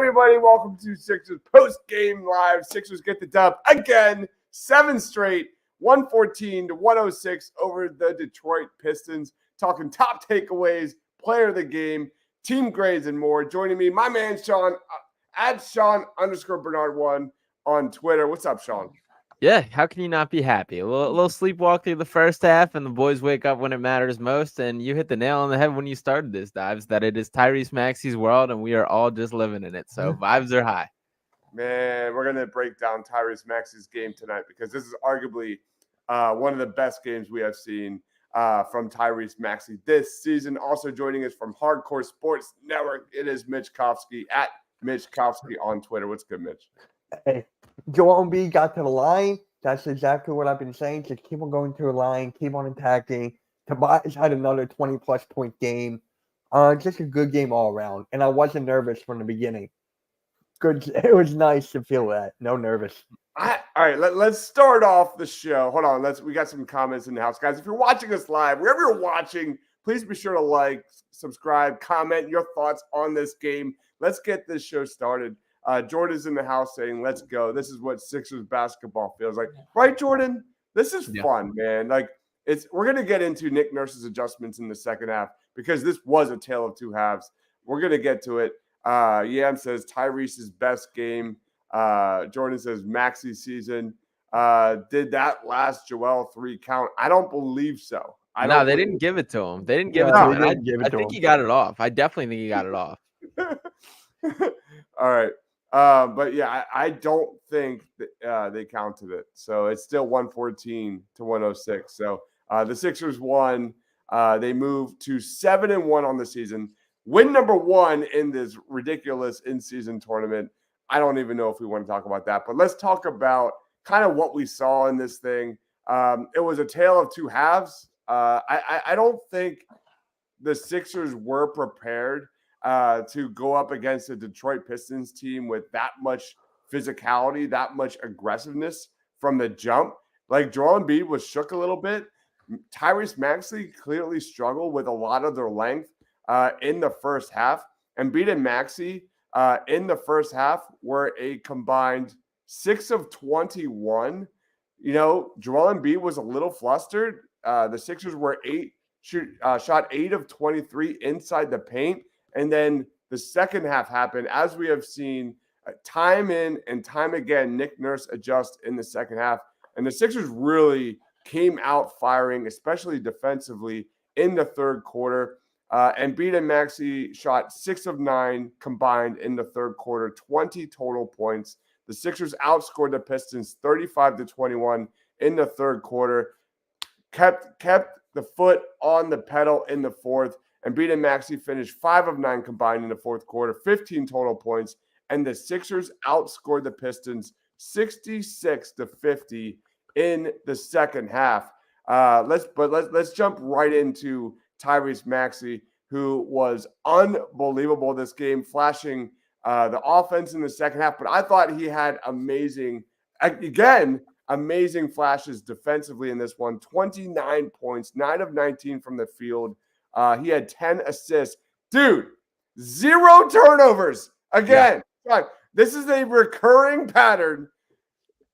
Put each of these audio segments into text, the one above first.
everybody? Welcome to Sixers Postgame Live. Sixers get the dub again, 7 straight, 114-106 over the Detroit Pistons. Talking top takeaways, player of the game, team grades, and more. Joining me, my man Sean, at Sean_Bernard1 on Twitter. What's up, Sean? Yeah, how can you not be happy? A little sleepwalk through the first half, and the boys wake up when it matters most. And you hit the nail on the head when you started this, Dives, that it is Tyrese Maxey's world, and we are all just living in it. So vibes are high. Man, we're going to break down Tyrese Maxey's game tonight because this is arguably one of the best games we have seen from Tyrese Maxey this season. Also joining us from Hardcore Sports Network, it is Mitch Kofsky at Mitch Kofsky on Twitter. What's good, Mitch? Hey, Joel Embiid got to the line. That's exactly what I've been saying. Just keep on going to the line, keep on attacking. Tobias had another 20-plus point game. Just a good game all around. And I wasn't nervous from the beginning. Good. It was nice to feel that. No nervous. All right, let's start off the show. Hold on. We got some comments in the house. Guys, if you're watching us live, wherever you're watching, please be sure to like, subscribe, comment your thoughts on this game. Let's get this show started. Jordan's in the house saying, let's go. This is what Sixers basketball feels like. Right, Jordan? This is fun, man. We're going to get into Nick Nurse's adjustments in the second half because this was a tale of two halves. We're going to get to it. Yam says Tyrese's best game. Jordan says Maxey's season. Did that last Joel 3 count? I don't believe so. No, they didn't give it to him. They didn't give it to him. I think he got it off. I definitely think he got it off. All right. But yeah, I don't think that, they counted it. So it's still 114-106. So the Sixers won. They moved to 7-1 on the season. Win number 1 in this ridiculous in-season tournament. I don't even know if we want to talk about that, but let's talk about kind of what we saw in this thing. It was a tale of two halves. I don't think the Sixers were prepared to go up against the Detroit Pistons team with that much physicality, that much aggressiveness from the jump. Like Joel Embiid was shook a little bit. Tyrese Maxey clearly struggled with a lot of their length in the first half. Embiid and Maxey in the first half were a combined 6 of 21. You know, Joel Embiid was a little flustered. The Sixers were shot 8 of 23 inside the paint. And then the second half happened. As we have seen time in and time again, Nick Nurse adjust in the second half. And the Sixers really came out firing, especially defensively, in the third quarter. Embiid and Maxey shot 6 of 9 combined in the third quarter, 20 total points. The Sixers outscored the Pistons 35-21 in the third quarter, kept the foot on the pedal in the fourth. Embiid and Maxey finished 5 of 9 combined in the fourth quarter, 15 total points, and the Sixers outscored the Pistons 66-50 in the second half. Let's jump right into Tyrese Maxey, who was unbelievable this game, flashing the offense in the second half. But I thought he had amazing flashes defensively in this one. 29 points, 9 of 19 from the field. He had 10 assists. Dude, 0 turnovers. Again, this is a recurring pattern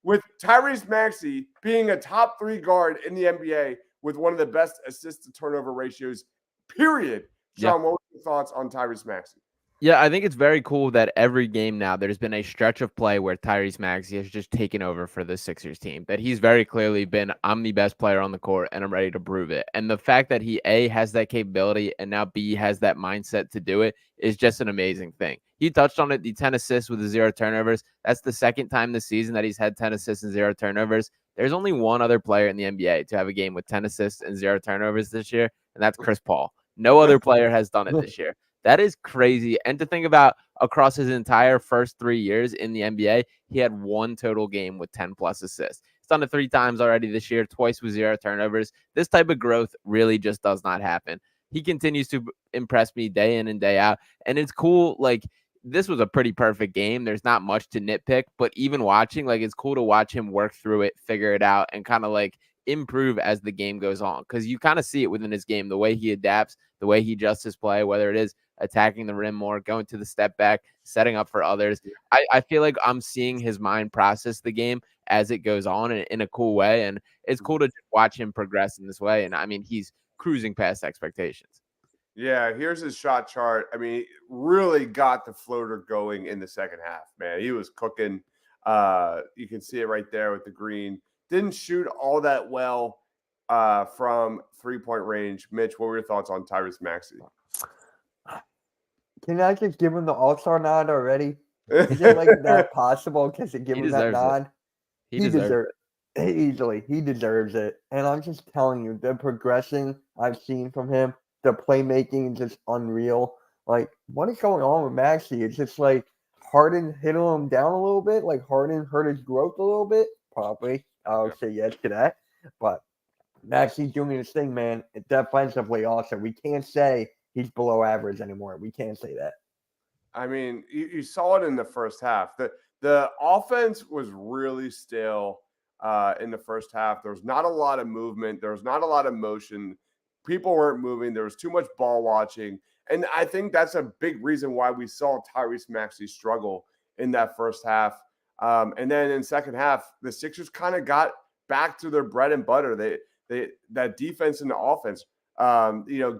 with Tyrese Maxey being a top 3 guard in the NBA with one of the best assist-to-turnover ratios, period. Sean, what were your thoughts on Tyrese Maxey? Yeah, I think it's very cool that every game now there's been a stretch of play where Tyrese Maxey has just taken over for the Sixers team. That he's very clearly been, I'm the best player on the court and I'm ready to prove it. And the fact that he A, has that capability and now B, has that mindset to do it is just an amazing thing. He touched on it, the 10 assists with the 0 turnovers. That's the second time this season that he's had 10 assists and 0 turnovers. There's only one other player in the NBA to have a game with 10 assists and 0 turnovers this year, and that's Chris Paul. No other player has done it this year. That is crazy. And to think about across his entire first 3 years in the NBA, he had 1 total game with 10-plus assists. He's done it 3 times already this year, twice with 0 turnovers. This type of growth really just does not happen. He continues to impress me day in and day out. And it's cool. Like, this was a pretty perfect game. There's not much to nitpick, but even watching, like, it's cool to watch him work through it, figure it out, and kind of like improve as the game goes on. Because you kind of see it within his game, the way he adapts, the way he adjusts his play, whether it is attacking the rim more, going to the step back, setting up for others. I feel like I'm seeing his mind process the game as it goes on in a cool way. And it's cool to just watch him progress in this way. And I mean, he's cruising past expectations. Yeah, here's his shot chart. I mean, really got the floater going in the second half, man. He was cooking. You can see it right there with the green. Didn't shoot all that well from 3-point range. Mitch, what were your thoughts on Tyrese Maxey? Can I just give him the All-Star nod already? Is it like that possible? Because to give him that nod, he deserves it easily. He deserves it. And I'm just telling you, the progression I've seen from him, the playmaking is just unreal. Like, what is going on with Maxey? It's just like Harden hit him down a little bit. Like Harden hurt his growth a little bit. Probably. I'll say yes to that. But Maxey's doing his thing, man. Defensively also. We can't say he's below average anymore. We can't say that. I mean, you saw it in the first half. The offense was really stale in the first half. There was not a lot of movement. There was not a lot of motion. People weren't moving. There was too much ball watching. And I think that's a big reason why we saw Tyrese Maxey struggle in that first half. And then in the second half, the Sixers kind of got back to their bread and butter. They that defense and the offense,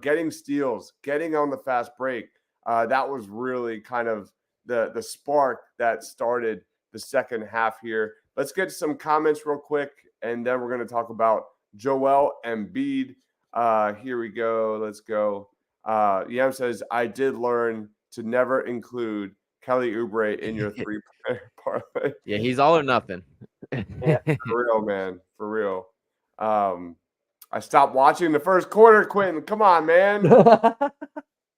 getting steals, getting on the fast break. That was really kind of the spark that started the second half here. Let's get some comments real quick, and then we're going to talk about Joel Embiid. Here we go. Let's go. Yam says, I did learn to never include Kelly Oubre in your three-player parlay. Yeah, he's all or nothing. Yeah, for real, man. For real. I stopped watching the first quarter, Quentin. Come on, man.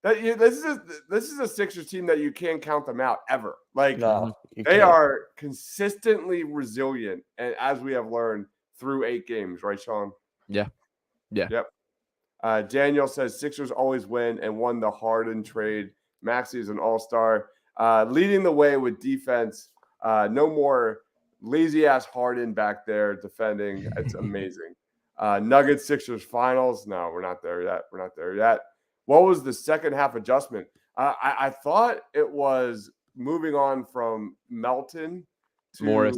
This is a Sixers team that you can't count them out ever. Like, they are consistently resilient, and as we have learned through 8 games, right, Sean? Yeah. Yep. Daniel says Sixers always win and won the Harden trade. Maxey is an all-star. Leading the way with defense. No more lazy-ass Harden back there defending. It's amazing. Nuggets Sixers finals. No, we're not there yet. What was the second half adjustment? I thought it was moving on from Melton to Morris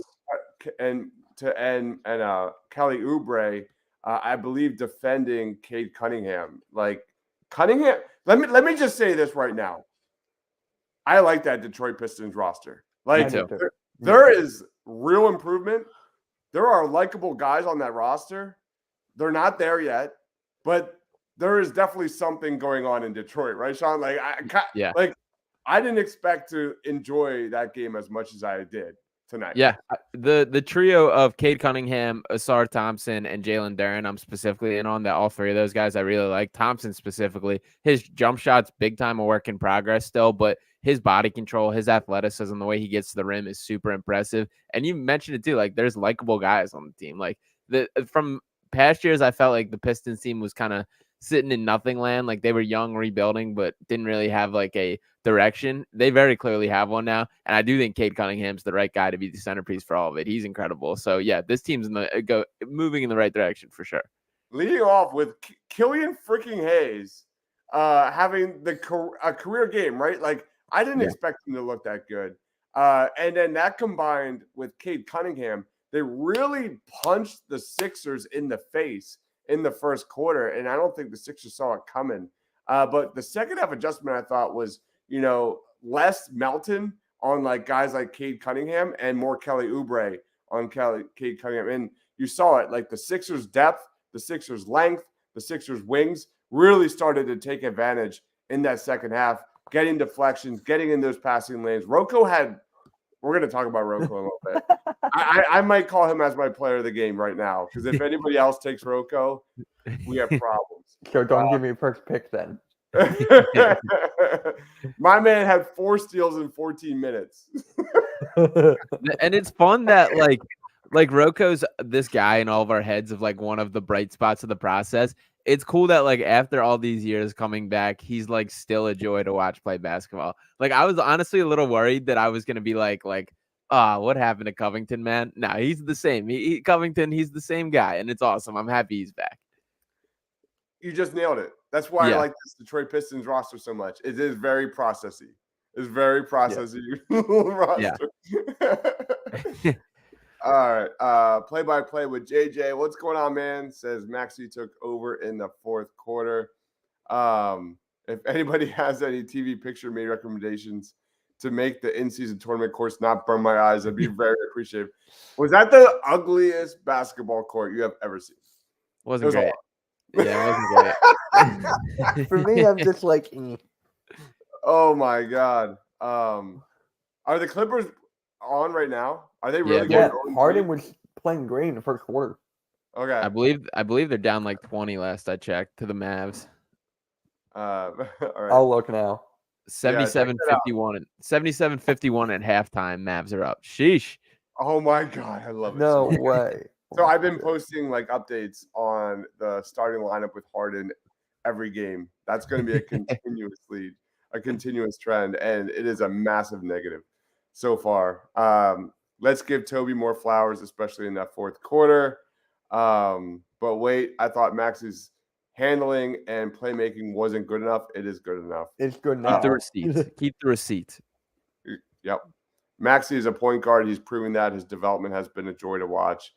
and Kelly Oubre. I believe defending Cade Cunningham. Like Cunningham, let me just say this right now. I like that Detroit Pistons roster. Like there is real improvement. There are likable guys on that roster. They're not there yet, but there is definitely something going on in Detroit, right, Sean? Like I didn't expect to enjoy that game as much as I did tonight. Yeah, the trio of Cade Cunningham, Asar Thompson, and Jalen Duren, I'm specifically in on that. All 3 of those guys I really like. Thompson specifically, his jump shots, big time a work in progress still, but his body control, his athleticism, the way he gets to the rim is super impressive. And you mentioned it too, like there's likable guys on the team. Like from past years, I felt like the Pistons team was kind of sitting in nothing land. Like they were young, rebuilding, but didn't really have like a direction. They very clearly have one now. And I do think Cade Cunningham's the right guy to be the centerpiece for all of it. He's incredible. So yeah, this team's moving in the right direction for sure. Leading off with Killian freaking Hayes having a career game, right? Like I didn't expect him to look that good. And then that combined with Cade Cunningham, they really punched the Sixers in the face in the first quarter, and I don't think the Sixers saw it coming. But the second half adjustment I thought was, less Melton on like guys like Cade Cunningham and more Kelly Oubre on Cade Cunningham. And you saw it, like the Sixers' depth, the Sixers' length, the Sixers' wings really started to take advantage in that second half, getting deflections, getting in those passing lanes. We're going to talk about Rocco a little bit. I might call him as my player of the game right now, because if anybody else takes Rocco, we have problems. So don't give me first pick then. My man had 4 steals in 14 minutes. And it's fun that like Rocco's this guy in all of our heads of like one of the bright spots of the process. It's cool that like after all these years coming back, he's like still a joy to watch play basketball. Like I was honestly a little worried that I was gonna be like, what happened to Covington, man? No, he's the same. Covington, he's the same guy, and it's awesome. I'm happy he's back. You just nailed it. That's why I Yeah. like this Detroit Pistons roster so much. It is very processy. It's very processy roster. All right. Play-by-play with JJ. What's going on, man? Says Maxey took over in the fourth quarter. If anybody has any TV picture made recommendations to make the in-season tournament course not burn my eyes, I'd be very appreciative. Was that the ugliest basketball court you have ever seen? Wasn't great. Yeah, it wasn't great. For me, I'm just like, Oh my God. Are the Clippers on right now? Are they really yeah, going? Harden was playing great in the first quarter. Okay. I believe they're down like 20 last I checked to the Mavs. All right. I'll look now. 77-51 at halftime. Mavs are up. Sheesh. Oh my God, I love it. No so much. way. So I've been posting like updates on the starting lineup with Harden every game. That's going to be a continuous trend, and it is a massive negative so far. Let's give Toby more flowers, especially in that fourth quarter. But wait, I thought Max's handling and playmaking wasn't good enough. It is good enough. It's good now. Keep the receipts. Keep the receipts. Yep. Maxey is a point guard. He's proving that. His development has been a joy to watch.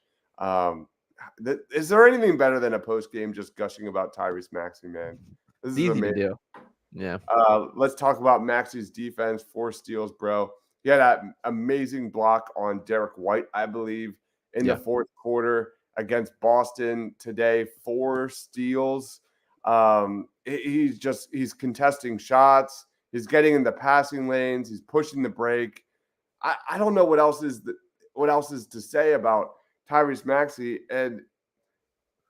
Is there anything better than a post game just gushing about Tyrese Maxey, man? This is Easy amazing. to do. Yeah. Let's talk about Maxey's defense. 4 steals, bro. He had that amazing block on Derek White, I believe, in the fourth quarter against Boston today. 4 steals. He's contesting shots. He's getting in the passing lanes. He's pushing the break. I don't know what else is to say about Tyrese Maxey, and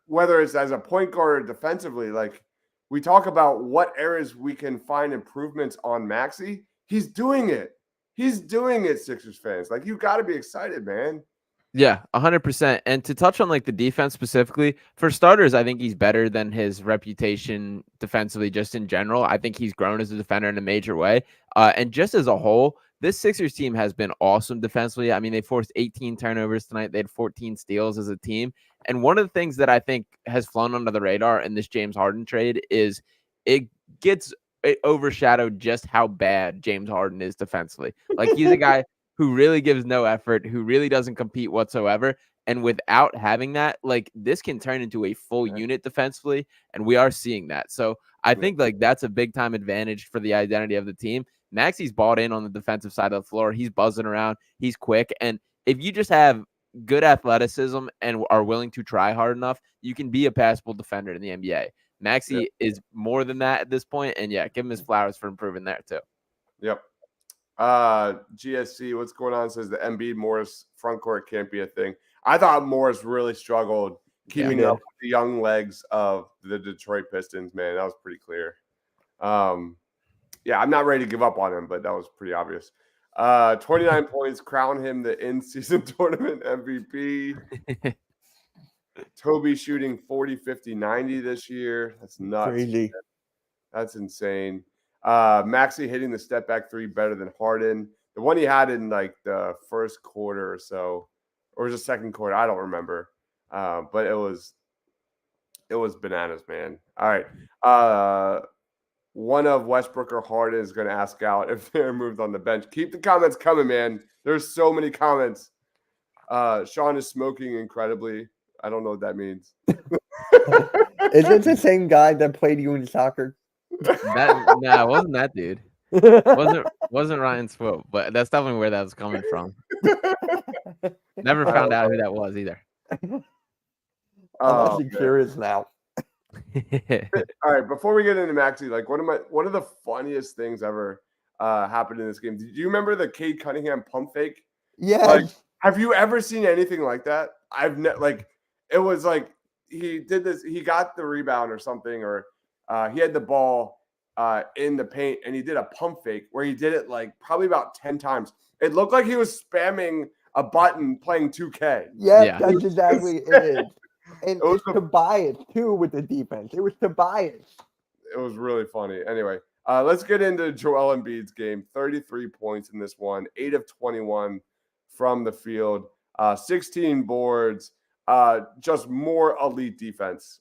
whether it's as a point guard or defensively. Like, we talk about what areas we can find improvements on Maxey. He's doing it. Sixers fans. Like, you got to be excited, man. Yeah, 100%. And to touch on like the defense specifically, for starters, I think he's better than his reputation defensively just in general. I think he's grown as a defender in a major way. And just as a whole, this Sixers team has been awesome defensively. I mean, they forced 18 turnovers tonight. They had 14 steals as a team. And one of the things that I think has flown under the radar in this James Harden trade is it overshadowed just how bad James Harden is defensively. Like, he's a guy who really gives no effort, who really doesn't compete whatsoever. And without having that, like, this can turn into a full unit defensively, and we are seeing that. So I think like that's a big time advantage for the identity of the team. Maxey's bought in on the defensive side of the floor. He's buzzing around. He's quick. And if you just have good athleticism and are willing to try hard enough, you can be a passable defender in the NBA. Maxey is more than that at this point. And yeah, give him his flowers for improving there too. Yep. GSC, what's going on? Says the Embiid Morris front court can't be a thing. I thought Morris really struggled keeping up with the young legs of the Detroit Pistons, man. That was pretty clear. I'm not ready to give up on him, but that was pretty obvious. 29 points, crown him the in-season tournament MVP. Toby shooting 40, 50, 90 this year. That's nuts. Crazy. That's insane. Maxey hitting the step back 3 better than Harden. The one he had in like the first quarter or so, or was the second quarter, I don't remember. But it was bananas, man. All right. One of Westbrook or Harden is going to ask out if they're moved on the bench. Keep the comments coming, man. There's so many comments. Sean is smoking incredibly. I don't know what that means. Is it the same guy that played you in soccer? It wasn't that dude. Wasn't Ryan Swope, but that's definitely where that was coming from. Never found out who that was either. I'm actually curious now. All right, before we get into Maxey, like one of the funniest things ever happened in this game. Do you remember the Cade Cunningham pump fake? Yeah. Like, have you ever seen anything like that? It was like he did this. He got the rebound or something, or he had the ball in the paint, and he did a pump fake where he did it like probably about 10 times. It looked like he was spamming a button playing 2K. Yeah. That's exactly it. And it's Tobias, too, with the defense. It was Tobias. It was really funny. Anyway, let's get into Joel Embiid's game. 33 points in this one, 8 of 21 from the field, 16 boards, just more elite defense.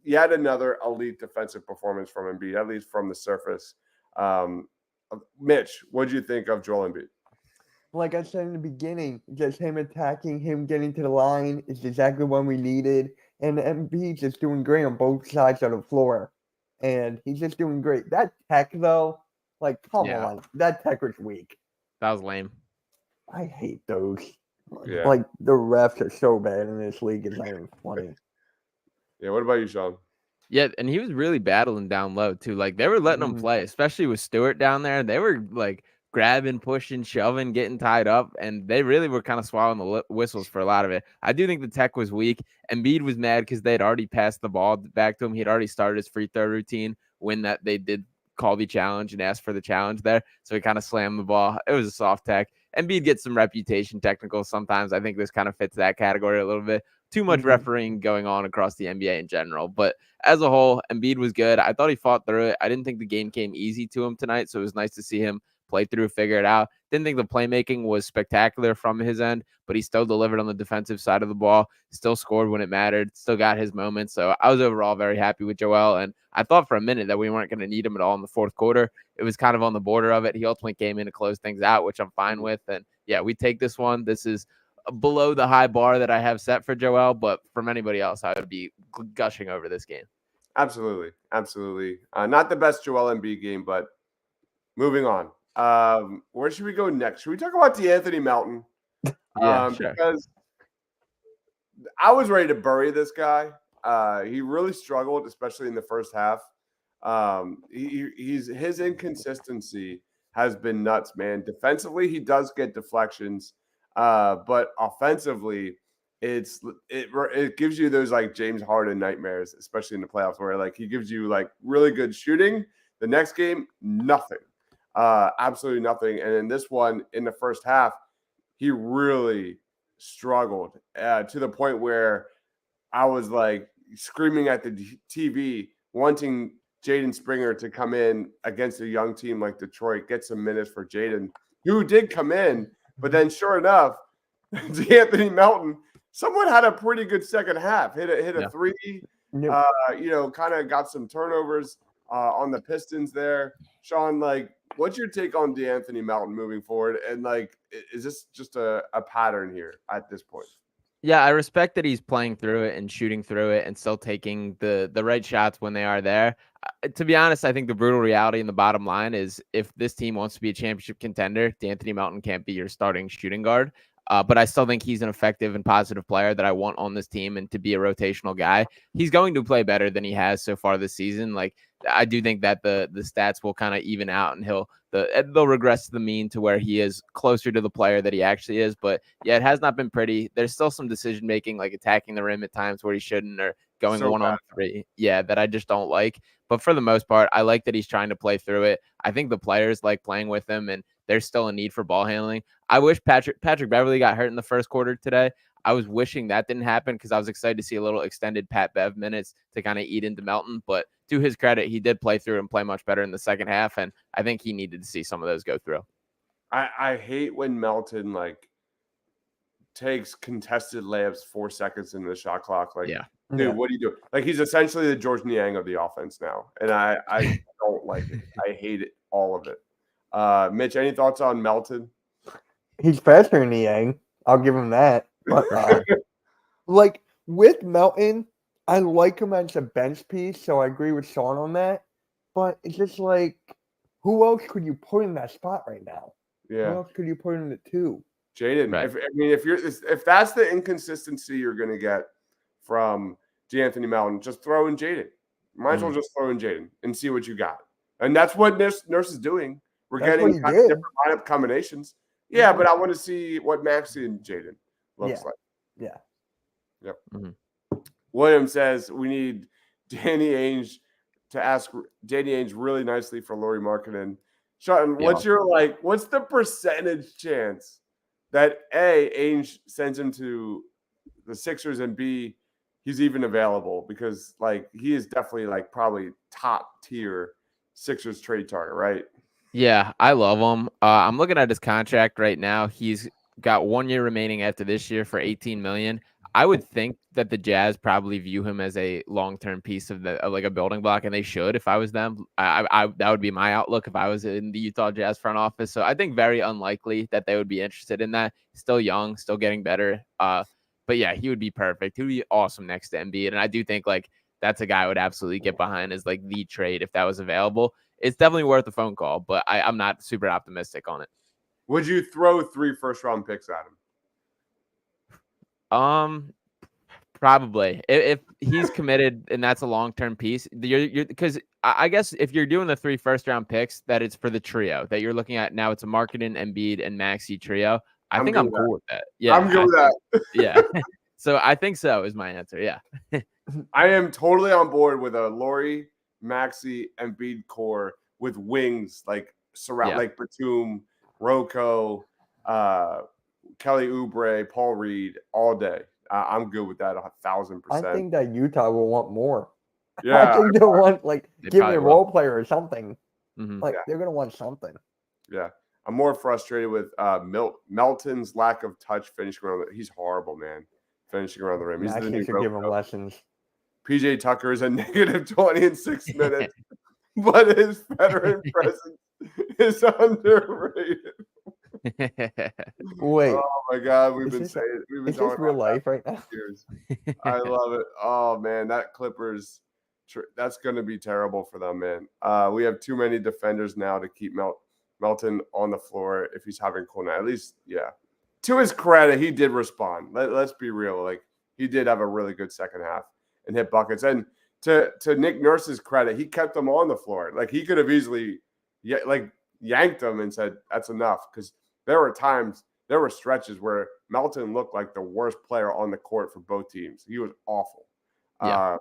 yet another elite defensive performance from Embiid, at least from the surface. Mitch, what did you think of Joel Embiid? Like I said in the beginning, just him attacking, him getting to the line is exactly what we needed. And Embiid's just doing great on both sides of the floor. And he's just doing great. That tech, though, like, come on. That tech was weak. That was lame. I hate those. Yeah. Like, the refs are so bad in this league. It's not even funny. Yeah, what about you, Sean? Yeah, and he was really battling down low, too. Like, they were letting him play, especially with Stewart down there. They were, like, grabbing, pushing, shoving, getting tied up, and they really were kind of swallowing the whistles for a lot of it. I do think the tech was weak. Embiid was mad because they'd already passed the ball back to him. He'd already started his free throw routine when that they did call the challenge and ask for the challenge there. So he kind of slammed the ball. It was a soft tech. Embiid gets some reputation technical sometimes. I think this kind of fits that category a little bit. Too much refereeing going on across the NBA in general. But as a whole, Embiid was good. I thought he fought through it. I didn't think the game came easy to him tonight, so it was nice to see him play through, figure it out. Didn't think the playmaking was spectacular from his end, but he still delivered on the defensive side of the ball, still scored when it mattered, still got his moments. So I was overall very happy with Joel, and I thought for a minute that we weren't going to need him at all in the fourth quarter. It was kind of on the border of it. He ultimately came in to close things out, which I'm fine with. And yeah, we take this one. This is below the high bar that I have set for Joel, but from anybody else, I would be gushing over this game. Absolutely. Not the best Joel Embiid game, but moving on. Where should we go next? Should we talk about DeAnthony Melton? Yeah, sure. Because I was ready to bury this guy. He really struggled, especially in the first half. His inconsistency has been nuts, man. Defensively, he does get deflections, but offensively, it gives you those like James Harden nightmares, especially in the playoffs, where like he gives you like really good shooting. The next game, nothing. Absolutely nothing. And in this one, in the first half, he really struggled to the point where I was like screaming at the TV, wanting Jaden Springer to come in against a young team like Detroit, get some minutes for Jaden, who did come in. But then sure enough, DeAnthony Melton, someone had a pretty good second half, hit a three, kind of got some turnovers on the Pistons there. Sean, like, what's your take on DeAnthony Melton moving forward? And like, is this just a pattern here at this point? Yeah, I respect that he's playing through it and shooting through it and still taking the right shots when they are there. To be honest, I think the brutal reality and the bottom line is if this team wants to be a championship contender, DeAnthony Melton can't be your starting shooting guard. But I still think he's an effective and positive player that I want on this team and to be a rotational guy. He's going to play better than he has so far this season. Like, I do think that the stats will kind of even out and they'll regress to the mean to where he is closer to the player that he actually is. But yeah, it has not been pretty. There's still some decision making, like attacking the rim at times where he shouldn't, or going So 1-on-3. Yeah, that I just don't like. But for the most part, I like that he's trying to play through it. I think the players like playing with him, and there's still a need for ball handling. I wish Patrick Beverley got hurt in the first quarter today. I was wishing that didn't happen because I was excited to see a little extended Pat Bev minutes to kind of eat into Melton. But to his credit, he did play through and play much better in the second half, and I think he needed to see some of those go through. I hate when Melton like takes contested layups 4 seconds into the shot clock. Like, dude, what are you doing? Like, he's essentially the George Niang of the offense now, and I don't like it. I hate it, all of it. Mitch, any thoughts on Melton? He's faster than Niang. I'll give him that. But like with Melton, I like him as a bench piece, so I agree with Sean on that. But it's just like, who else could you put in that spot right now? Yeah. Who else could you put in the two? Jaden, right. if that's the inconsistency you're going to get from DeAnthony Melton, just throw in Jaden. Might as well just throw in Jaden and see what you got. And that's what Nurse is doing. We're getting different lineup combinations. Yeah, but I want to see what Maxey and Jaden looks like. Yeah. Yep. Mm-hmm. William says we need Danny Ainge to ask Danny Ainge really nicely for Lauri Markkanen. Sean, what's the percentage chance that A, Ainge sends him to the Sixers, and B, he's even available? Because like he is definitely like probably top tier Sixers trade target, right? Yeah, I love him. I'm looking at his contract right now. He's got 1 year remaining after this year for $18 million. I would think that the Jazz probably view him as a long-term piece of like a building block, and they should. If I was them, I that would be my outlook if I was in the Utah Jazz front office. So I think very unlikely that they would be interested in that. Still young, still getting better. But yeah, he would be perfect. He would be awesome next to Embiid, and I do think like that's a guy I would absolutely get behind as like the trade if that was available. It's definitely worth a phone call, but I'm not super optimistic on it. Would you throw 3 first-round picks at him? Probably if he's committed and that's a long-term piece, you're because I guess if you're doing the 3 first-round picks, that it's for the trio that you're looking at now. It's a Marketing, Embiid, and Maxey trio. I think I'm cool with that. Yeah, I'm good with that. Yeah. So I think so is my answer. Yeah. I am totally on board with a Laurie, Maxey, Embiid core with wings like like Batum, Rocco, Kelly Oubre, Paul Reed all day. I'm good with that 1,000%. I think that Utah will want more. Yeah, I think they'll want give me a will. role player or something. Mhm. They're gonna want something. Yeah, I'm more frustrated with Melton's lack of touch finishing around. He's horrible, man. Finishing around the rim. He's the new should give him lessons. PJ Tucker is a negative 20 in 6 minutes, but his veteran presence is underrated. Wait. Oh my God, we've been Is talking this real life right now? years. I love it. Oh man, that Clippers, that's going to be terrible for them, man. We have too many defenders now to keep Melton on the floor if he's having cool night. At least, yeah. To his credit, he did respond. Let's be real. Like he did have a really good second half and hit buckets. And to Nick Nurse's credit, he kept them on the floor. Like he could have easily yanked them and said, that's enough. Because there were stretches where Melton looked like the worst player on the court for both teams. He was awful. Yeah.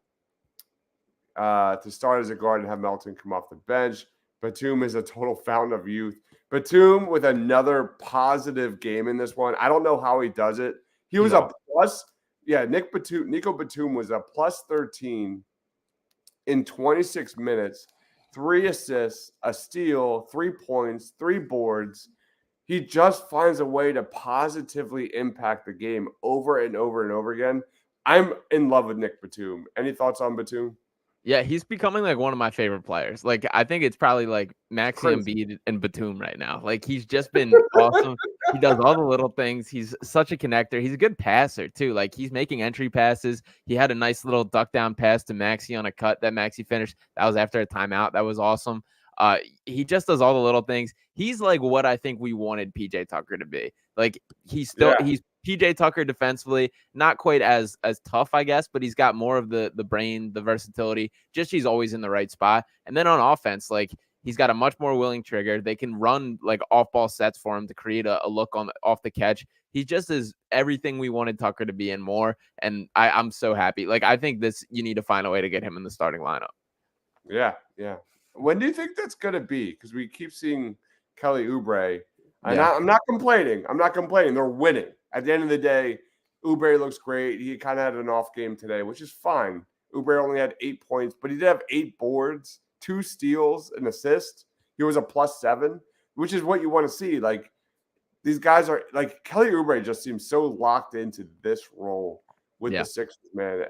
To start as a guard and have Melton come off the bench. Batum is a total fountain of youth. Batum with another positive game in this one. I don't know how he does it. He was a plus. Yeah, Nico Batum was a plus 13 in 26 minutes, 3 assists, a steal, 3 points, 3 boards. He just finds a way to positively impact the game over and over and over again. I'm in love with Nick Batum. Any thoughts on Batum? Yeah, he's becoming like one of my favorite players. Like I think it's probably like Maxey, Embiid, and Batum right now. Like he's just been awesome. He does all the little things. He's such a connector. He's a good passer too. Like he's making entry passes. He had a nice little duck down pass to Maxey on a cut that Maxey finished. That was after a timeout. That was awesome. He just does all the little things. He's like what I think we wanted PJ Tucker to be. Like he's PJ Tucker defensively, not quite as tough, I guess, but he's got more of the brain, the versatility. Just he's always in the right spot. And then on offense, like he's got a much more willing trigger. They can run like off-ball sets for him to create a look off the catch. He just is everything we wanted Tucker to be and more. And I'm so happy. Like I think you need to find a way to get him in the starting lineup. Yeah. When do you think that's going to be? Because we keep seeing Kelly Oubre. I'm not complaining. They're winning. At the end of the day, Oubre looks great. He kind of had an off game today, which is fine. Oubre only had 8 points, but he did have 8 boards, 2 steals, an assist. He was a +7, which is what you want to see. Like these guys are like Kelly Oubre just seems so locked into this role with the Sixers, man.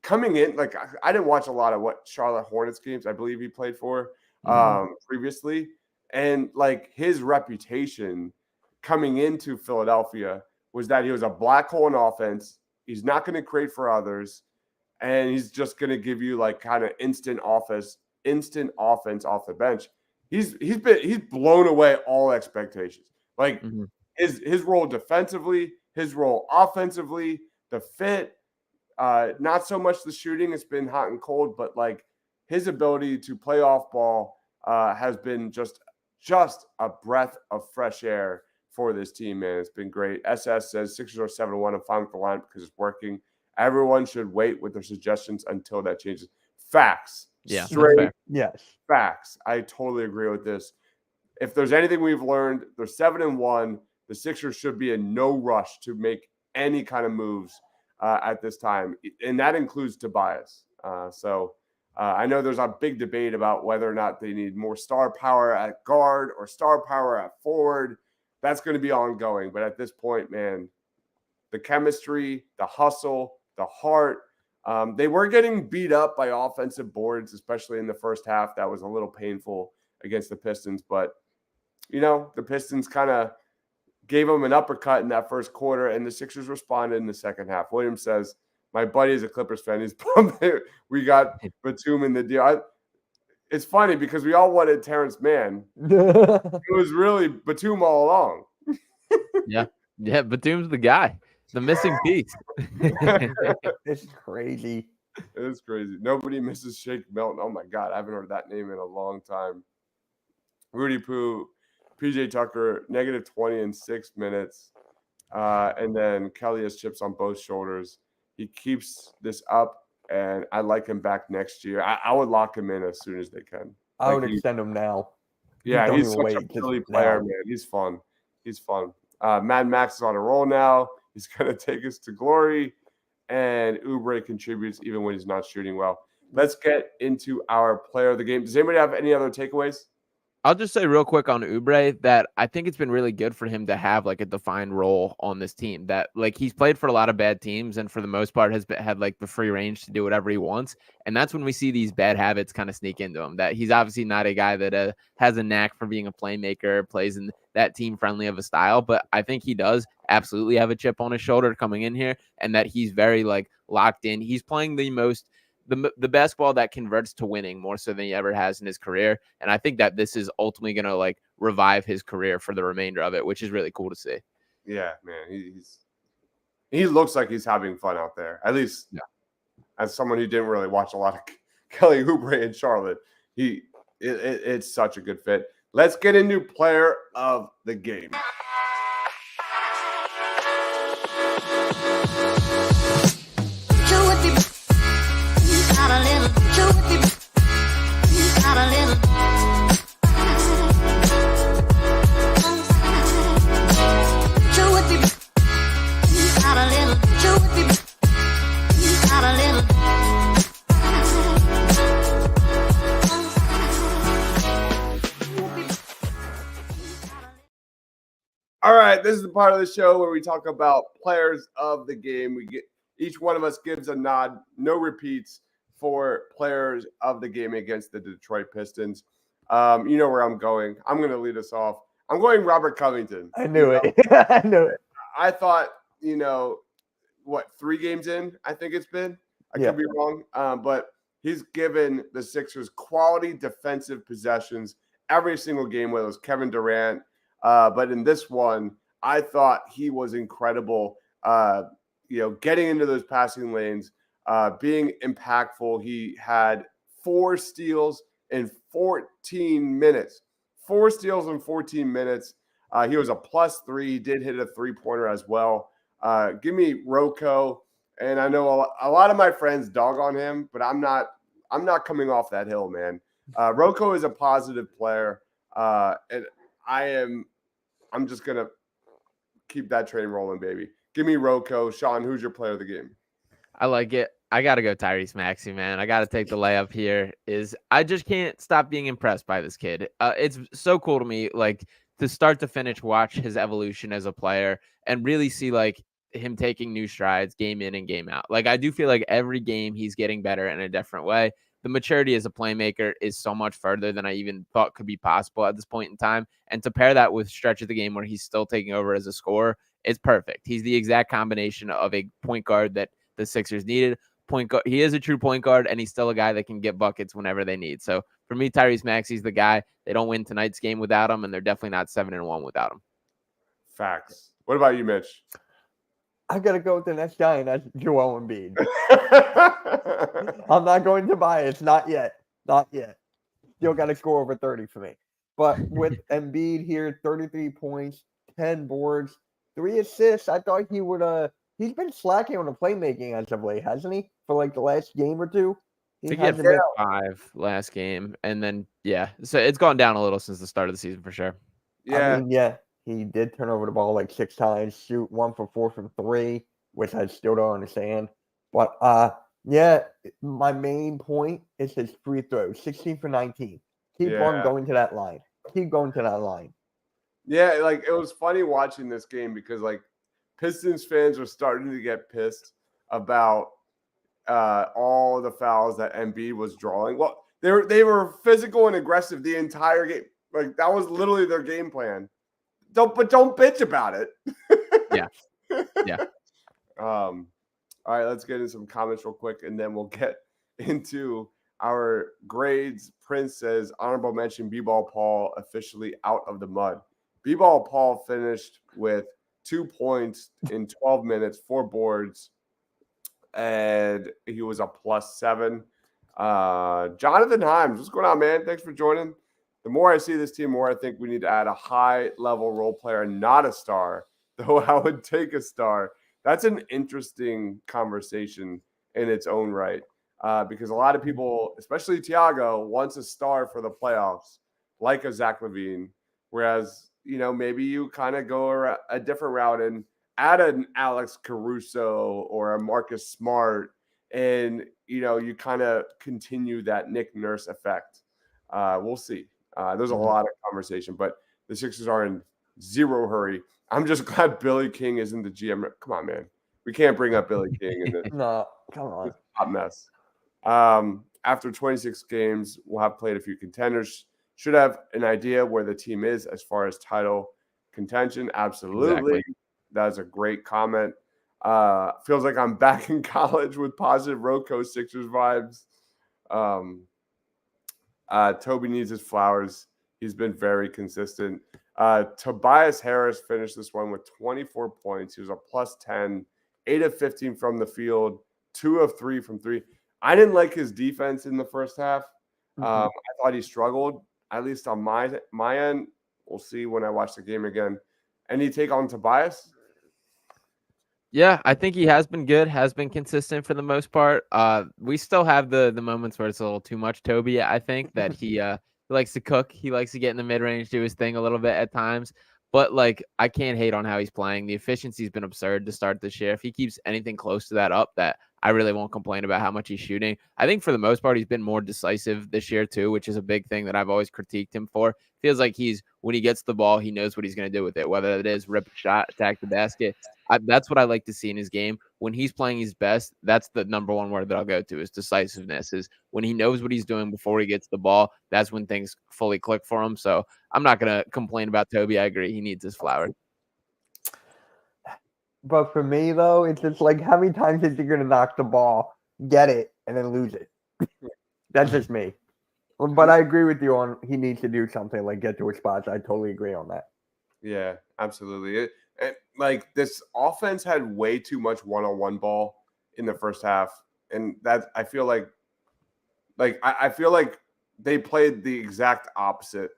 Coming in, I didn't watch a lot of what Charlotte Hornets games I believe he played for previously. And like his reputation coming into Philadelphia was that he was a black hole in offense. He's not going to create for others. And he's just going to give you like kind of instant offense off the bench. He's blown away all expectations. Like his role defensively, his role offensively, the fit, not so much the shooting. It's been hot and cold, but like his ability to play off ball has been just a breath of fresh air for this team, man. It's been great. SS says Sixers are 7-1. I'm fine with the line because it's working. Everyone should wait with their suggestions until that changes. Facts. Yeah. Straight yes. Facts. I totally agree with this. If there's anything we've learned, they're 7-1. The Sixers should be in no rush to make any kind of moves at this time. And that includes Tobias. I know there's a big debate about whether or not they need more star power at guard or star power at forward. That's going to be ongoing. But at this point, man, the chemistry, the hustle, the heart. They were getting beat up by offensive boards, especially in the first half. That was a little painful against the Pistons. But, the Pistons kind of gave them an uppercut in that first quarter, and the Sixers responded in the second half. Williams says, my buddy is a Clippers fan. He's pumped. We got Batum in the deal. It's funny because we all wanted Terrence Mann. It was really Batum all along. Yeah, Batum's the guy, the missing piece. It's crazy. It is crazy. Nobody misses Shake Milton. Oh, my God. I haven't heard that name in a long time. Rudy Poo, PJ Tucker, -20 in 6 minutes. And then Kelly has chips on both shoulders. He keeps this up, and I like him back next year. I would lock him in as soon as they can. I would extend him now. Yeah, he's such a Philly player, man. He's fun. Mad Max is on a roll now. He's going to take us to glory. And Oubre contributes even when he's not shooting well. Let's get into our player of the game. Does anybody have any other takeaways? I'll just say real quick on Oubre that I think it's been really good for him to have like a defined role on this team. That like he's played for a lot of bad teams and for the most part has had like the free range to do whatever he wants. And that's when we see these bad habits kind of sneak into him. That he's obviously not a guy that has a knack for being a playmaker, plays in that team friendly of a style. But I think he does absolutely have a chip on his shoulder coming in here, and that he's very like locked in. He's playing the basketball that converts to winning more so than he ever has in his career. And I think that this is ultimately going to like revive his career for the remainder of it, which is really cool to see. Yeah, man. He looks like he's having fun out there. At least as someone who didn't really watch a lot of Kelly Oubre in Charlotte, it's such a good fit. Let's get into player of the game. All right, this is the part of the show where we talk about players of the game. Each one of us gives a nod, no repeats, for players of the game against the Detroit Pistons. You know where I'm going. I'm going to lead us off. I'm going Robert Covington. I knew it. I knew it. I thought, 3 games in, I think it's been. I could be wrong. But he's given the Sixers quality defensive possessions every single game, whether it was Kevin Durant. But in this one, I thought he was incredible, getting into those passing lanes, being impactful. He had 4 steals in 14 minutes. 4 steals in 14 minutes. He was a +3. He did hit a 3-pointer as well. Give me Rocco. And I know a lot of my friends dog on him, but I'm not coming off that hill, man. Rocco is a positive player. And I'm just going to keep that train rolling, baby. Give me Rocco. Sean, who's your player of the game? I like it. I got to go Tyrese Maxey, man. I got to take the layup here. I just can't stop being impressed by this kid. It's so cool to me, like, to start to finish, watch his evolution as a player and really see, like, him taking new strides game in and game out. Like, I do feel like every game he's getting better in a different way. The maturity as a playmaker is so much further than I even thought could be possible at this point in time. And to pair that with stretch of the game where he's still taking over as a scorer, it's perfect. He's the exact combination of a point guard that the Sixers needed. Point guard. He is a true point guard, and he's still a guy that can get buckets whenever they need. So for me, Tyrese Maxey's the guy. They don't win tonight's game without him, and they're definitely not 7-1 without him. Facts. What about you, Mitch? I got to go with the next guy, and that's Joel Embiid. I'm not going to bias. Not yet. Not yet. Still got to score over 30 for me. But with Embiid here, 33 points, 10 boards, 3 assists. I thought he would he's been slacking on the playmaking as of late, hasn't he? For like the last game or two. I think he had 5 last game. And then, so it's gone down a little since the start of the season for sure. Yeah. I mean, he did turn over the ball like 6 times, shoot 1 for 4 from 3, which I still don't understand. But, my main point is his free throws, 16 for 19. Keep on going to that line. Keep going to that line. Yeah, like, it was funny watching this game because, like, Pistons fans are starting to get pissed about all the fouls that Embiid was drawing. Well, they were physical and aggressive the entire game. Like that was literally their game plan. Don't bitch about it. Yeah. Yeah. All right, let's get into some comments real quick, and then we'll get into our grades. Prince says, honorable mention, B-Ball Paul officially out of the mud. B-Ball Paul finished with 2 points in 12 minutes, 4 boards, and he was a +7. Jonathan Himes, what's going on, man? Thanks for joining. The more I see this team, the more I think we need to add a high-level role player, not a star, though I would take a star. That's an interesting conversation in its own right, because a lot of people, especially Thiago, wants a star for the playoffs, like a Zach LaVine, whereas, maybe you kind of go a different route and add an Alex Caruso or a Marcus Smart, and, you kind of continue that Nick Nurse effect. We'll see. There's a lot of conversation, but the Sixers are in zero hurry. I'm just glad Billy King isn't the GM. Come on, man. We can't bring up Billy King in this, No, come on. this hot mess. After 26 games, we'll have played a few contenders. Should have an idea where the team is as far as title contention. Absolutely. Exactly. That's a great comment. Feels like I'm back in college with positive Rocco Sixers vibes. Toby needs his flowers. He's been very consistent. Tobias Harris finished this one with 24 points. He was a +10, 8 of 15 from the field, 2 of 3 from 3. I didn't like his defense in the first half. I thought he struggled, at least on my end. We'll see when I watch the game again. Any take on Tobias? Yeah, I think he has been good, has been consistent for the most part. We still have the moments where it's a little too much Toby. I think that he likes to cook. He likes to get in the mid-range, do his thing a little bit at times. But, I can't hate on how he's playing. The efficiency's been absurd to start this year. If he keeps anything close to that up, that I really won't complain about how much he's shooting. I think for the most part, he's been more decisive this year too, which is a big thing that I've always critiqued him for. Feels like when he gets the ball, he knows what he's going to do with it, whether it is rip a shot, attack the basket. That's what I like to see in his game. When he's playing his best, that's the number one word that I'll go to is decisiveness. Is when he knows what he's doing before he gets the ball, that's when things fully click for him. So I'm not going to complain about Toby. I agree. He needs his flowers. But for me, though, it's just like, how many times is he going to knock the ball, get it, and then lose it? That's just me. But I agree with you on he needs to do something, like get to his spots. I totally agree on that. Yeah, absolutely. This offense had way too much one-on-one ball in the first half, and that I feel like I feel like they played the exact opposite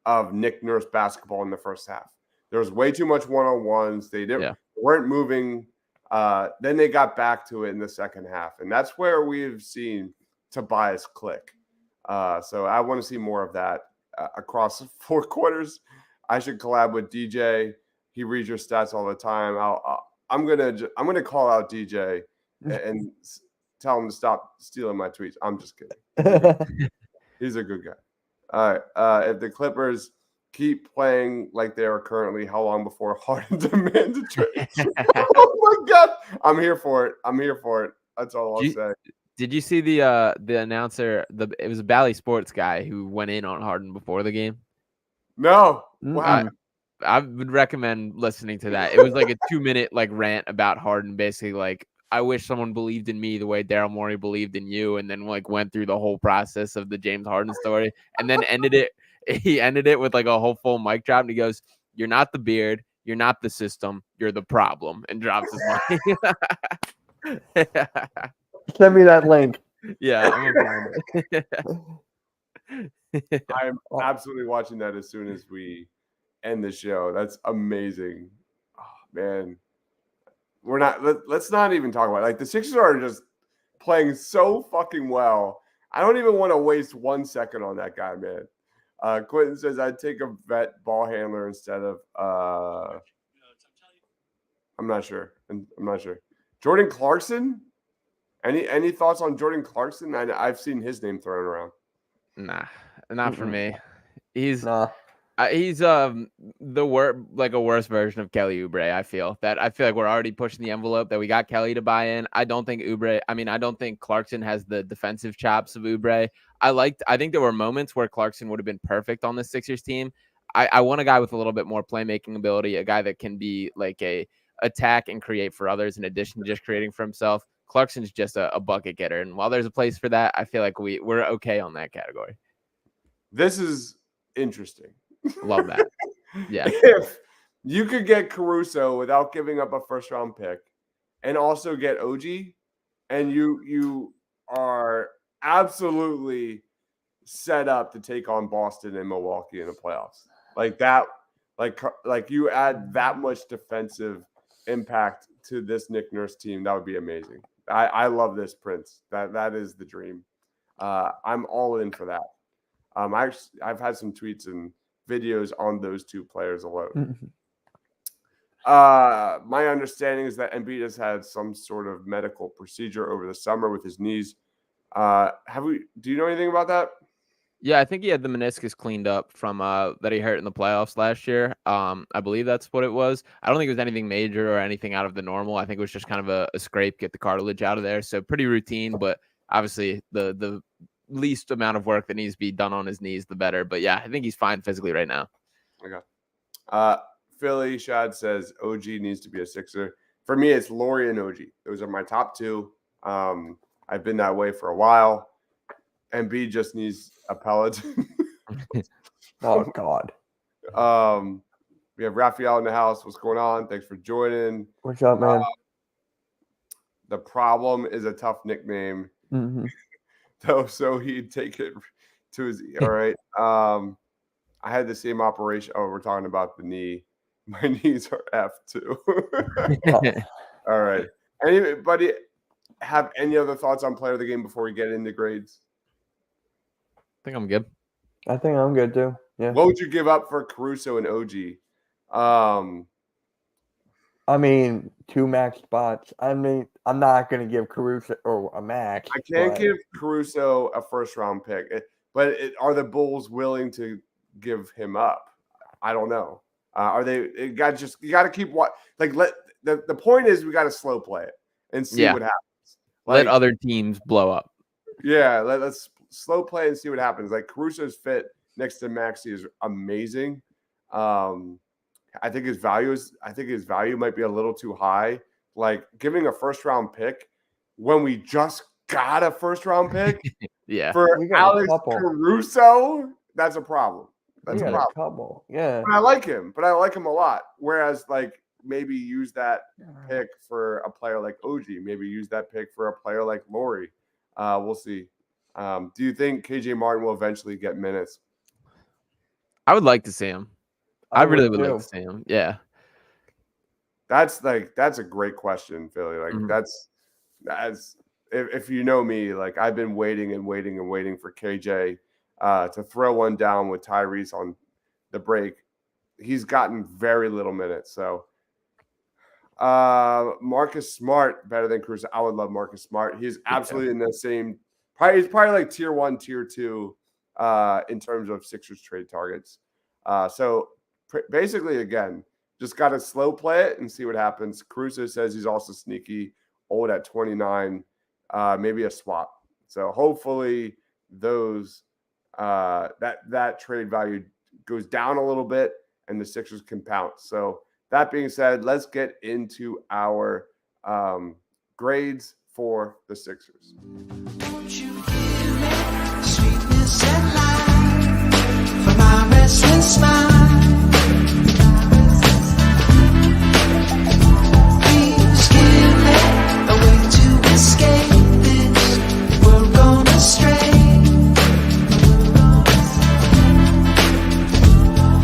of Nick Nurse basketball in the first half. There was way too much one-on-ones. They weren't moving. Then they got back to it in the second half, and that's where we've seen Tobias click. So I want to see more of that across 4 quarters. I should collab with DJ. He reads your stats all the time. I'm gonna call out DJ and tell him to stop stealing my tweets. I'm just kidding. He's a good guy. All right. If the Clippers keep playing like they are currently, how long before Harden demands a trade? Oh my God, I'm here for it. That's all I'll say. Did you see the announcer? It was a Bally Sports guy who went in on Harden before the game. No, I would recommend listening to that. It was like a 2-minute rant about Harden, basically I wish someone believed in me the way Daryl Morey believed in you, and then went through the whole process of the James Harden story, and then ended it. He ended it with a whole full mic drop, and he goes, "You're not the beard, you're not the system, you're the problem," and drops his mic. Send me that link. Yeah, I'm gonna find it. I'm absolutely watching that as soon as we end the show. That's amazing. Oh, man. Let's not even talk about it. The Sixers are just playing so fucking well. I don't even want to waste 1 second on that guy, man. Quentin says I'd take a vet ball handler instead of I'm not sure. Jordan Clarkson? Any thoughts on Jordan Clarkson? I've seen his name thrown around. Nah, not for me. He's He's the worse version of Kelly Oubre. I feel like we're already pushing the envelope that we got Kelly to buy in. I don't think Clarkson has the defensive chops of Oubre. I think there were moments where Clarkson would have been perfect on the Sixers team. I want a guy with a little bit more playmaking ability, a guy that can be like a attack and create for others in addition to just creating for himself. Clarkson's just a bucket getter, and while there's a place for that, I feel like we're okay on that category. This is interesting. Love that. Yeah. If you could get Caruso without giving up a first-round pick and also get OG, and you are absolutely set up to take on Boston and Milwaukee in the playoffs. Like that, like you add that much defensive impact to this Nick Nurse team, that would be amazing. I love this, Prince. That is the dream. I'm all in for that. I've had some tweets and videos on those two players alone. My understanding is that Embiid has had some sort of medical procedure over the summer with his knees. Do you know anything about that? Yeah, I think he had the meniscus cleaned up from that he hurt in the playoffs last year. I believe that's what it was. I don't think it was anything major or anything out of the normal. I think it was just kind of a scrape, get the cartilage out of there. So pretty routine, but obviously the least amount of work that needs to be done on his knees, the better. But yeah, I think he's fine physically right now. Okay. Philly Shad says OG needs to be a Sixer. For me, it's Laurie and OG. Those are my top two. I've been that way for a while. Embiid just needs a Peloton. Oh, God. We have Raphael in the house. What's going on? Thanks for joining. What's up, man? The problem is a tough nickname. Mm-hmm. So he'd take it to his – all right. I had the same operation. Oh, we're talking about the knee. My knees are F too. All right. Anybody have any other thoughts on player of the game before we get into grades? I think I'm good. I think I'm good too. Yeah. What would you give up for Caruso and OG? I mean, 2 max spots. I mean, I'm not going to give Caruso a max. I can't give Caruso a first-round pick, but are the Bulls willing to give him up? I don't know. Are they? You got to keep what? Like the point is we got to slow play it and see what happens. Let other teams blow up. Yeah, let's slow play and see what happens. Like Caruso's fit next to Maxey is amazing. I think his value might be a little too high. Like giving a first-round pick when we just got a first-round pick for Alex Caruso, that's a problem. That's a problem. Yeah. But I like him a lot. Whereas, like, maybe use that pick for a player like OG. Maybe use that pick for a player like Laurie. We'll see. Do you think KJ Martin will eventually get minutes? I would like to see him. I really would like to see him. Yeah. That's a great question, Philly. Like that's if you know me, like I've been waiting for KJ to throw one down with Tyrese on the break. He's gotten very little minutes. So Marcus Smart better than Caruso. I would love Marcus Smart. He's absolutely in the same. He's probably like tier 1, tier 2 in terms of Sixers trade targets. So basically, again, just got to slow play it and see what happens. Caruso says he's also sneaky, old at 29, maybe a swap. So hopefully those that trade value goes down a little bit and the Sixers can pounce. So that being said, let's get into our grades for the Sixers. Won't you give me sweetness and life for my restless smile? Please give me a way to escape this world gone astray.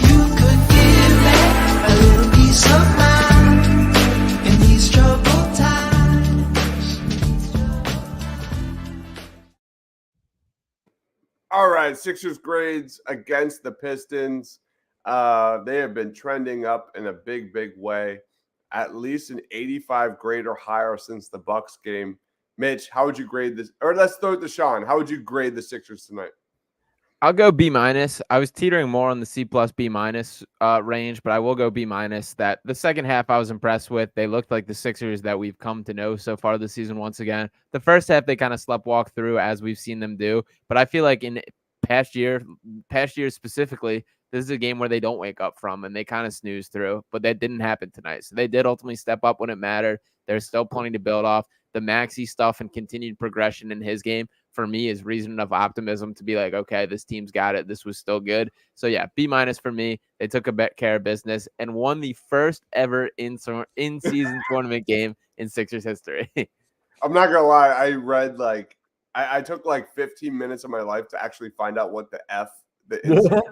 You could give me a little peace of mind in these troubled times. All right, Sixers grades against the Pistons. They have been trending up in a big, big way. At least an 85 grade or higher since the Bucks game. Mitch, how would you grade this? Or let's throw it to Sean. How would you grade the Sixers tonight? I'll go B minus. I was teetering more on the C plus B minus range, but I will go B minus. That the second half I was impressed with. They looked like the Sixers that we've come to know so far this season once again. The first half they kind of sleptwalk through as we've seen them do, but I feel like in past years specifically, this is a game where they don't wake up from and they kind of snooze through, but that didn't happen tonight. So they did ultimately step up when it mattered. There's still plenty to build off. The Maxey stuff and continued progression in his game for me is reason of optimism to be like, okay, this team's got it. This was still good. So yeah, B minus for me. They took a care of business and won the first ever in-season tournament game in Sixers history. I'm not gonna lie. I read I took 15 minutes of my life to actually find out what the F the in-season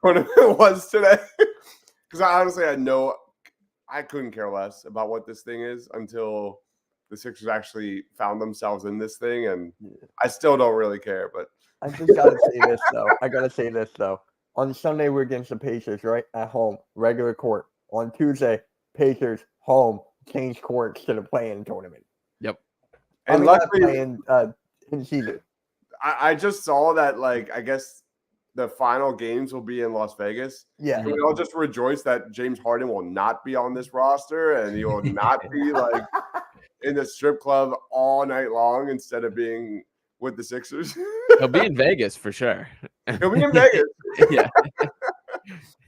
tournament was today. Because I honestly I couldn't care less about what this thing is until the Sixers actually found themselves in this thing, and I still don't really care. But I just gotta say this though. On Sunday we're against the Pacers, right? At home, regular court. On Tuesday, Pacers home, change courts to the play-in tournament. Yep. And luckily, in season. I just saw that I guess the final games will be in Las Vegas. Yeah. So we all just rejoice that James Harden will not be on this roster and he will not be in the strip club all night long instead of being with the Sixers. He'll be in Vegas for sure. He'll be in Vegas. Yeah.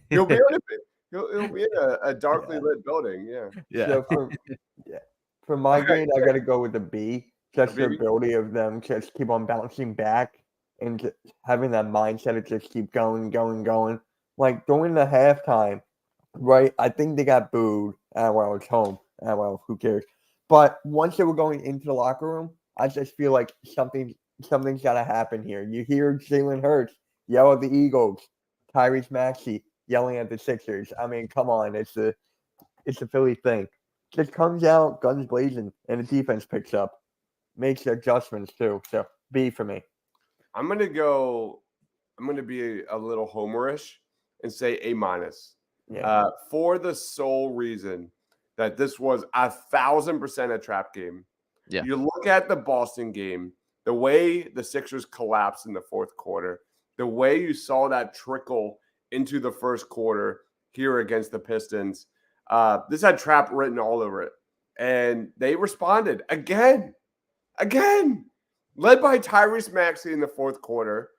He'll be in a darkly lit building. Yeah. Yeah. So for my grade, I got to go with the B. Just the ability of them to just keep on bouncing back and just having that mindset of just keep going. Like during the halftime, right? I think they got booed. Well, it's home. Well, who cares? But once they were going into the locker room, I just feel like something's got to happen here. You hear Jalen Hurts yell at the Eagles, Tyrese Maxey yelling at the Sixers. I mean, come on, it's a Philly thing. Just comes out guns blazing, and the defense picks up, makes adjustments too. So B for me. I'm gonna be a little homerish and say A minus. Yeah. For the sole reason that this was 1,000% a trap game. Yeah. You look at the Boston game, the way the Sixers collapsed in the fourth quarter, the way you saw that trickle into the first quarter here against the Pistons. This had trap written all over it. And they responded again, led by Tyrese Maxey in the fourth quarter.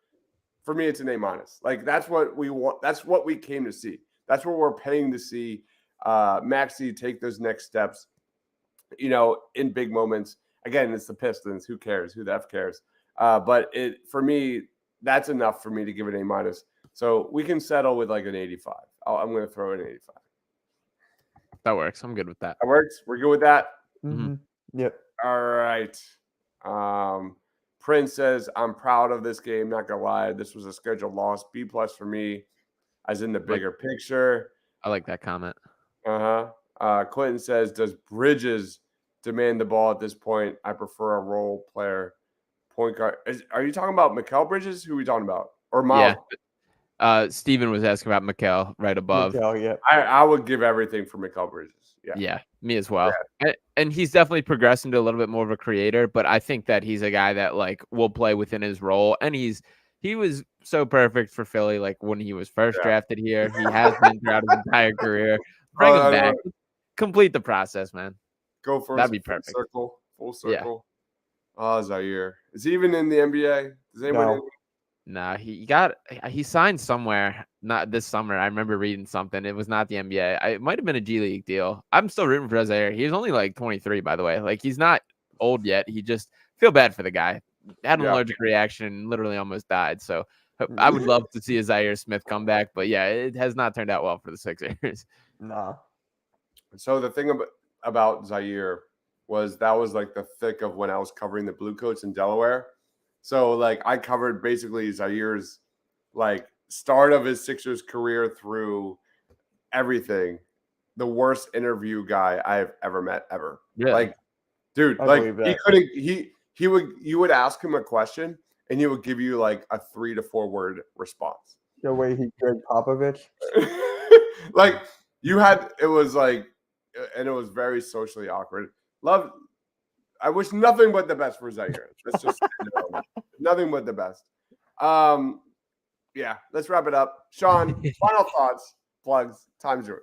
For me, it's an A minus. That's what we want. That's what we came to see. That's what we're paying to see Maxey take those next steps, in big moments. Again, it's the Pistons. Who cares? Who the F cares? But for me, that's enough for me to give it A minus. So we can settle with an 85. I'm going to throw it an 85. That works. I'm good with that. That works. We're good with that. Mm-hmm. Yep. All right. Prince says, I'm proud of this game. Not going to lie. This was a scheduled loss. B plus for me, as in the bigger picture. I like that comment. Clinton says, does Bridges demand the ball at this point? I prefer a role player. Point guard. Are you talking about Mikal Bridges? Who are we talking about? Or Miles? Yeah. Steven was asking about Mikal right above. Mikal, yeah. I would give everything for Mikal Bridges. Yeah, me as well. Yeah. And he's definitely progressed into a little bit more of a creator, but I think that he's a guy that will play within his role. And he was so perfect for Philly, when he was first drafted here. He has been throughout his entire career. Bring him back. Complete the process, man. Go for That'd be perfect. Full circle. Oh, Zaire. Is he even in the NBA? Does anybody Nah, he signed somewhere, not this summer. I remember reading something. It was not the NBA. It might have been a G League deal. I'm still rooting for Zaire. He's only 23, by the way. He's not old yet. He just feel bad for the guy. Had an allergic reaction and literally almost died. So I would love to see a Zaire Smith come back. But yeah, it has not turned out well for the Sixers. No. So the thing about Zaire was that was the thick of when I was covering the Bluecoats in Delaware. So I covered basically Zaire's start of his Sixers career through everything. The worst interview guy I've ever met ever. Yeah. Dude, he couldn't you would ask him a question and he would give you a 3 to 4 word response. The way he did Popovich. And it was very socially awkward. I wish nothing but the best for Zaire. That's just nothing but the best. Yeah, let's wrap it up. Sean, final thoughts, plugs, time's yours.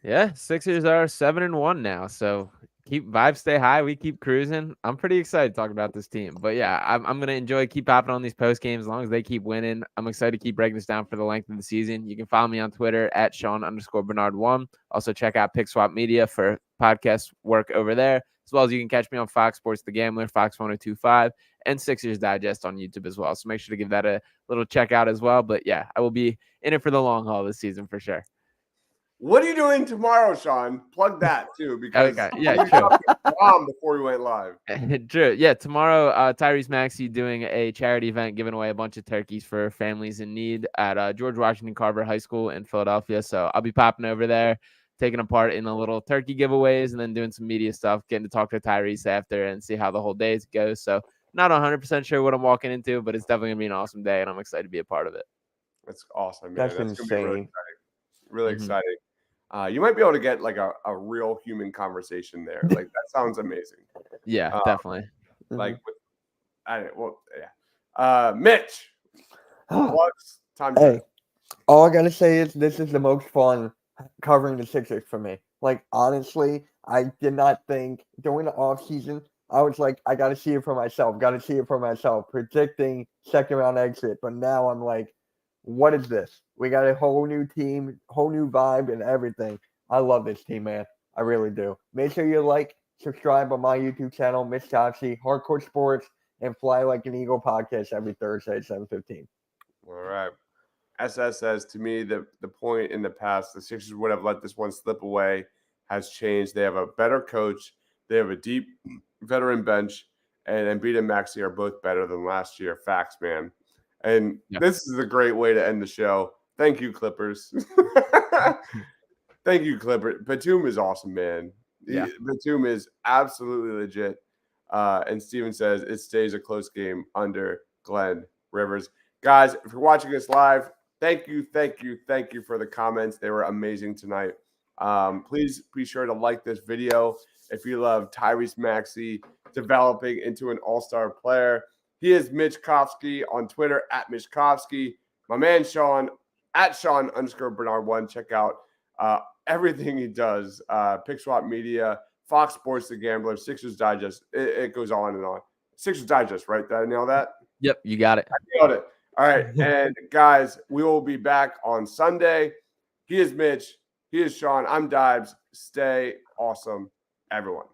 Yeah, Sixers are 7-1 now, so keep vibes stay high. We keep cruising. I'm pretty excited to talk about this team, but yeah, I'm gonna enjoy keep hopping on these post games as long as they keep winning. I'm excited to keep breaking this down for the length of the season. You can follow me on Twitter at Sean_Bernard1. Also check out Pick Swap Media for podcast work over there, as well as you can catch me on Fox Sports The Gambler, Fox 1025, and Sixers Digest on YouTube as well. So make sure to give that a little check out as well. But yeah, I will be in it for the long haul this season for sure. What are you doing tomorrow, Sean? Plug that too, because Okay, yeah, we true. talked to Tom before we went live. True. Yeah, tomorrow, Tyrese Maxey doing a charity event, giving away a bunch of turkeys for families in need at George Washington Carver High School in Philadelphia. So I'll be popping over there, taking a part in the little turkey giveaways, and then doing some media stuff, getting to talk to Tyrese after and see how the whole day goes. So not 100% sure what I'm walking into, but it's definitely gonna be an awesome day, and I'm excited to be a part of it. That's awesome, man. That's Gonna be really insane. exciting. Really Mhm. exciting. You might be able to get like a real human conversation there. Like that sounds amazing. Yeah, definitely. Like, Mitch, plugs, time. Hey, all I gotta say is this is the most fun covering the Sixers for me. Like honestly, I did not think during the off season. I was like, I gotta see it for myself. Predicting second round exit. But now I'm like, what is this? We got a whole new team, whole new vibe, and everything. I love this team, man. I really do. Make sure you like, subscribe on my YouTube channel, Mitch Topsy, Hardcore Sports, and Fly Like an Eagle podcast every Thursday at 7:15. All right. SS says to me that the point in the past, the Sixers would have let this one slip away, has changed. They have a better coach. They have a deep veteran bench, and Embiid and Maxey are both better than last year. Facts, man. And this is a great way to end the show. Thank you, Clippers. Thank you, Clippers. Batum is awesome, man. Yeah. Batum is absolutely legit. And Steven says it stays a close game under Glenn Rivers. Guys, if you're watching this live, thank you for the comments. They were amazing tonight. Please be sure to like this video if you love Tyrese Maxey developing into an all-star player. He is Mitch Kofsky on Twitter at Mitch Kofsky. My man Sean at Sean_Bernard1. Check out everything he does. Pick Swap Media, Fox Sports The Gambler, Sixers Digest. It goes on and on. Sixers Digest, right? Did I nail that? Yep, you got it. I nailed it. All right. And guys, we will be back on Sunday. He is Mitch. He is Sean. I'm Dibes. Stay awesome, everyone.